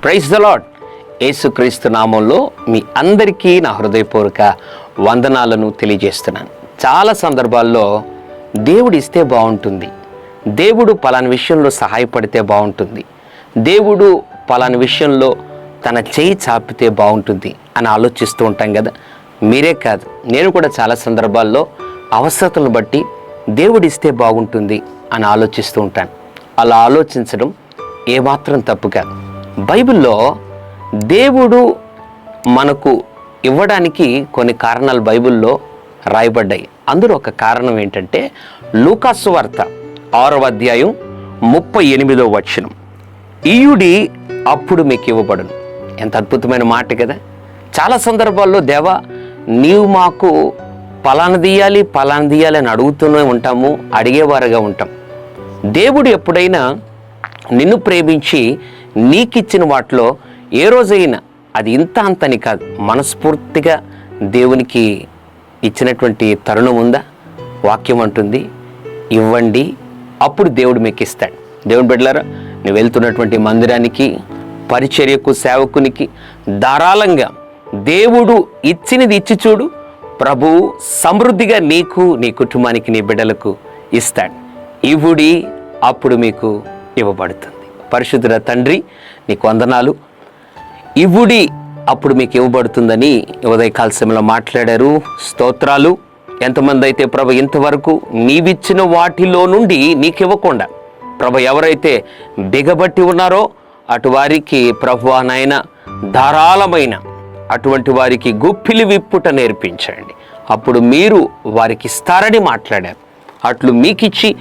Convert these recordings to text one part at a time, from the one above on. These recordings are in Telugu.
Praise the lord. యేసుక్రీస్తు నామంలో మీ అందరికీ నా హృదయపూర్వక వందనాలను తెలియజేస్తున్నాను. చాలా సందర్భాల్లో దేవుడు ఇస్తే బాగుంటుంది, దేవుడు పలానా విషయంలో సహాయపడితే బాగుంటుంది, దేవుడు పలానా విషయంలో తన చేయి చాపితే బాగుంటుంది అని ఆలోచిస్తూ ఉంటాం కదా. మీరే కాదు, నేను కూడా చాలా సందర్భాల్లో అవసరతలను బట్టి దేవుడు ఇస్తే బాగుంటుంది అని ఆలోచిస్తూ ఉంటాను. అలా ఆలోచించడం ఏమాత్రం తప్పు కాదు. బైబిల్లో దేవుడు మనకు ఇవ్వడానికి కొన్ని కారణాలు బైబిల్లో రాయబడ్డాయి. అందులో ఒక కారణం ఏంటంటే లూకాసు వార్త 6వ అధ్యాయం 38వ వచనం, ఇయ్యుడి అప్పుడు మీకు ఇవ్వబడును. ఎంత అద్భుతమైన మాట కదా. చాలా సందర్భాల్లో దేవా నీవు మాకు పలానదీయాలి అని అడుగుతూనే ఉంటాము, అడిగేవారుగా ఉంటాం. దేవుడు ఎప్పుడైనా నిన్ను ప్రేమించి నీకిచ్చిన వాటిలో ఏ రోజైనా అది ఇంత అంతని కాదు, మనస్ఫూర్తిగా దేవునికి ఇచ్చినటువంటి తరుణం ఉందా? వాక్యం అంటుంది, ఇవ్వండి అప్పుడు దేవుడు మీకు ఇస్తాడు. దేవుని బిడ్డలారా, నువ్వు వెళ్తున్నటువంటి మందిరానికి, పరిచర్యకు, సేవకునికి ధారాళంగా దేవుడు ఇచ్చినది ఇచ్చి చూడు. ప్రభువు సమృద్ధిగా నీకు, నీ కుటుంబానికి, నీ బిడ్డలకు ఇస్తాడు. ఇవ్వుడి అప్పుడు మీకు ఇవ్వబడుతుంది. పరిశుద్ధుల తండ్రి, నీకు వందనాలు. ఇవ్వుడి అప్పుడు మీకు ఇవ్వబడుతుందని ఉదయకాల సమయంలో మాట్లాడారు. స్తోత్రాలు. ఎంతమంది అయితే ప్రభు ఇంతవరకు నీవిచ్చిన వాటిలో నుండి నీకు ఇవ్వకుండా ప్రభు ఎవరైతే బిగబట్టి ఉన్నారో అటు వారికి ప్రభు నాయన ధారాళమైన అటువంటి వారికి గుప్పిలి విప్పుట నేర్పించండి. అప్పుడు మీరు వారికి ఇస్తారని మాట్లాడారు. అట్లు మీకిచ్చి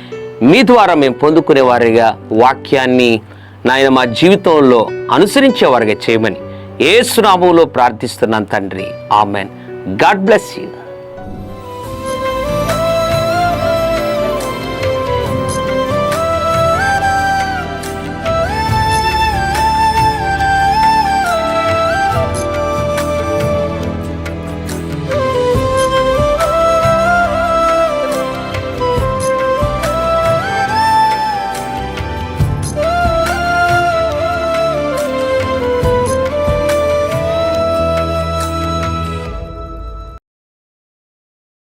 మీ ద్వారా మేము పొందుకునే వారిగా వాక్యాన్ని నాయన మా జీవితంలో అనుసరించేవారుగా చేయమని యేసు నామములో ప్రార్థిస్తున్నాను తండ్రి. ఆమెన్. God bless you.